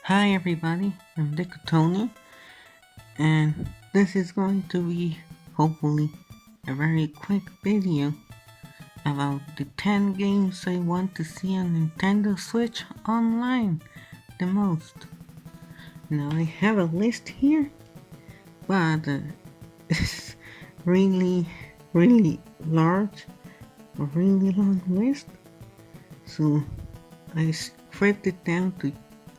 Hi everybody, I'm dekutony, and this is going to be hopefully a very quick video about the 10 games I want to see on Nintendo Switch online the most. Now I have a list here, but it's really, really large, a really long list, so I stripped it down to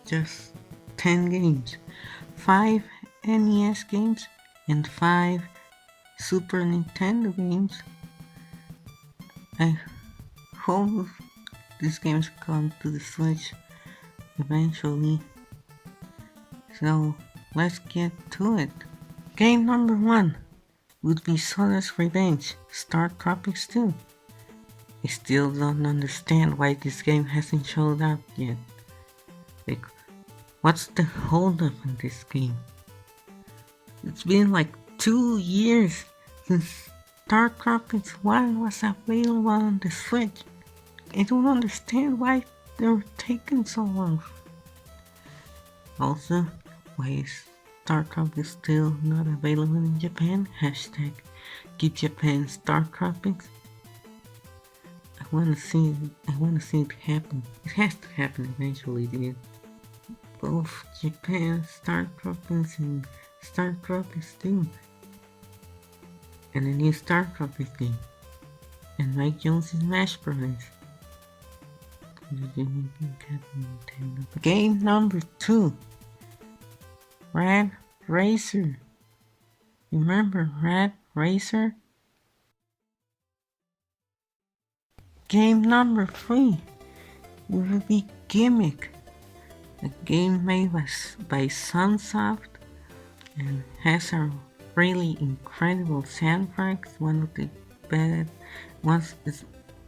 just 10 games. 5 NES games and 5 Super Nintendo games. I hope these games come to the Switch eventually. So let's get to it. Game number 1 would be Soda's Revenge, Star Tropics 2. I still don't understand why this game hasn't showed up yet. Like, what's the holdup in this game? It's been like 2 years since Star Tropics 1 was available on the Switch. I don't understand why they're taking so long. Also, why is Star Tropics still not available in Japan? Hashtag Give Japan Star Tropics. I wanna see it happen. It has to happen eventually, dude. Both Japan Star Tropics and Star Tropics 2. And a new Star Tropics game. And Mike Jones' Smash Bros. Game number 2. Rad Racer. Remember Rad Racer? Game number 3 will be Gimmick. A game made by Sunsoft and has a really incredible soundtrack.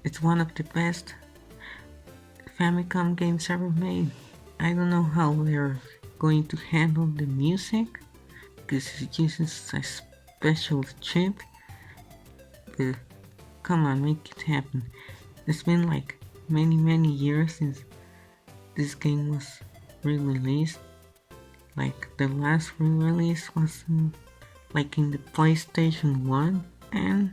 It's one of the best Famicom games ever made. I don't know how they're going to handle the music because it uses a special chip. But come on, make it happen. It's been like many years since this game was re-released. Like the last re-release was in the PlayStation 1, and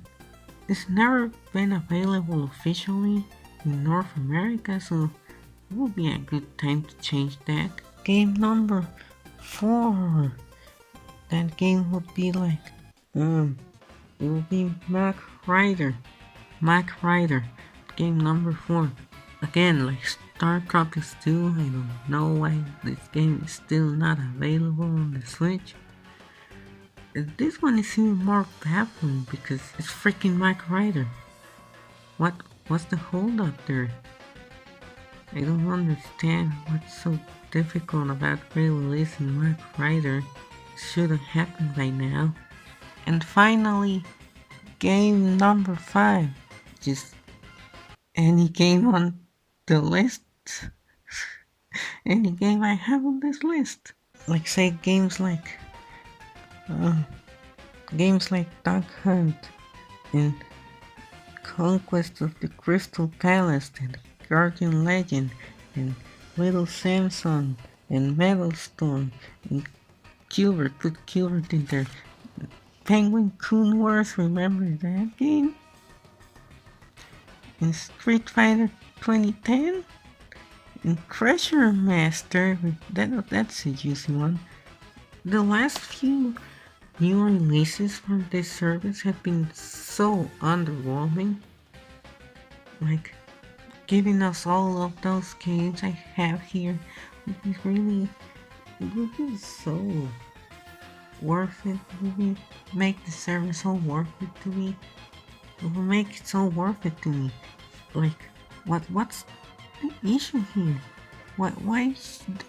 it's never been available officially in North America, so it would be a good time to change that. Game number 4. That game would be it would be Mac Rider. Game number 4. Again, like Star Tropics 2, I don't know why this game is still not available on the Switch. This one is even more baffling because it's freaking Mac Rider. What's the hold up there? I don't understand what's so difficult about re-releasing Mac Rider. It should have happened by now. And finally, game number 5. Just any game on the list. Any game I have on this list. Like say games like Duck Hunt and Conquest of the Crystal Palace and Guardian Legend and Little Samson and Metal Storm and put Gilbert in there. Penguin Coon Wars, remember that game? And Street Fighter 2010 and Treasure Master, that's a juicy one. The last few new releases from this service have been so underwhelming. Like, giving us all of those games I have here it would be so worth it. It would make the service so worth it to me. It would make it so worth it to me. Like, what's the issue here? Why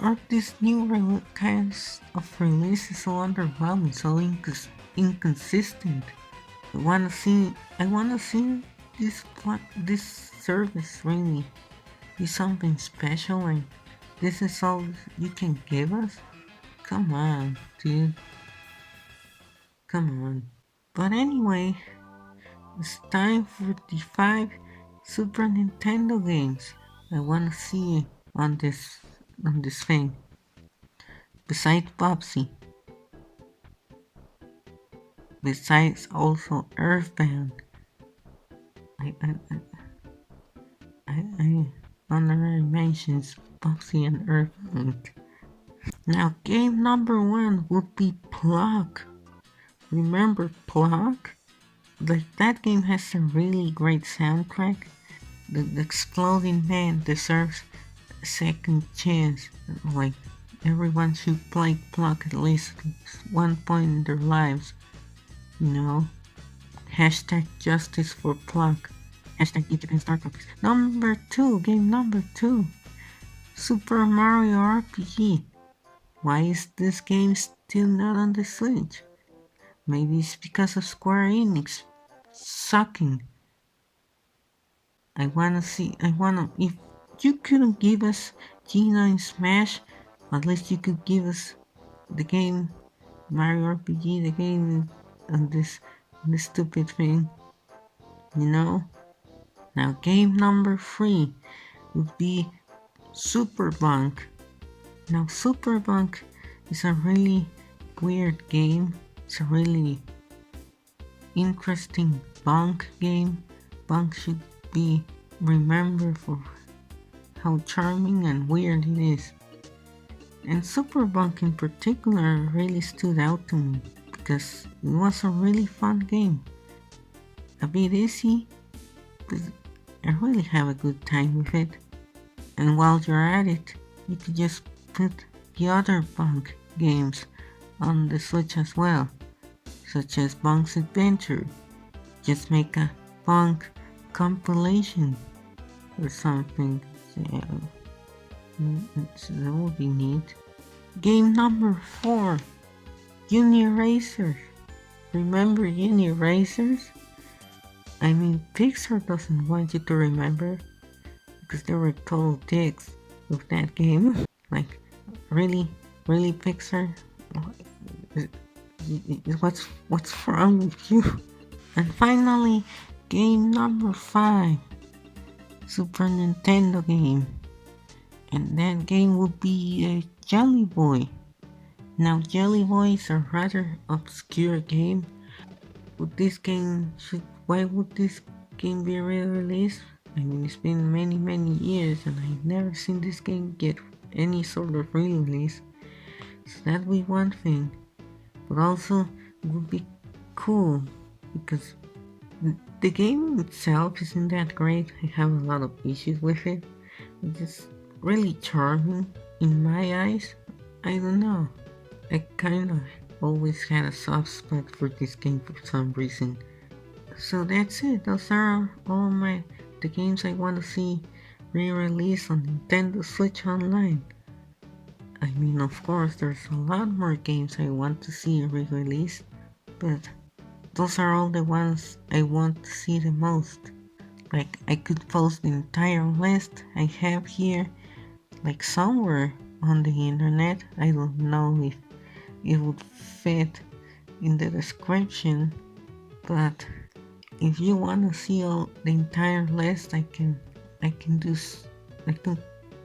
are these new kinds of releases so underwhelming, so inconsistent? I wanna see this service really be something special, and this is all you can give us? Come on, dude. Come on. But anyway, it's time for the 5 Super Nintendo games I wanna see on this thing. besides Popsy, besides also Earthbound. I I I honorary mentions Popsy and Earthbound. Now game number one would be Plok. Remember Plok? Like that game has a really great soundtrack. The exploding man deserves a second chance. Like everyone should play Plok at least one point in their lives. You know? Hashtag justice for Plok. Hashtag Egypt and Starbucks. Number two, game number two. Super Mario RPG. Why is this game still not on the Switch? Maybe it's because of Square Enix sucking. If you couldn't give us Gina in Smash, at least you could give us the game Mario RPG, the game on this stupid thing, you know? Now game number three would be Super Bunk. Now Super Bunk is a really weird game. It's a really interesting Bunk game. Bunk should be remembered for how charming and weird it is. And Super Bunk in particular really stood out to me because it was a really fun game. A bit easy, but I really have a good time with it. And while you're at it, you could just put the other Bunk games on the Switch as well, such as Bunk's Adventure. Just make a Bunk compilation or something. So that would be neat. Game number 4, Uni Racers. Remember Uni Racers? I mean, Pixar doesn't want you to remember because they were total dicks with that game. Like, really, Pixar? What's wrong with you? And finally, game number 5, Super Nintendo game. And that game would be Jelly Boy. Now Jelly Boy is a rather obscure game. Why would this game be re-released? I mean, it's been many years and I've never seen this game get any sort of re-release. So that would be one thing. But also, it would be cool because the game itself isn't that great. I have a lot of issues with it. It's just really charming in my eyes. I don't know. I kind of always had a soft spot for this game for some reason. So that's it. Those are all the games I want to see re-released on Nintendo Switch Online. I mean, of course, there's a lot more games I want to see re-released, but those are all the ones I want to see the most. Like, I could post the entire list I have here, like somewhere on the internet. I don't know if it would fit in the description, but if you want to see all the entire list, I can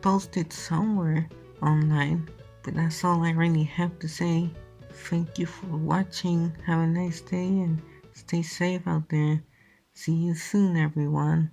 post it somewhere online. But that's all I really have to say. Thank you for watching. Have a nice day and stay safe out there. See you soon, everyone.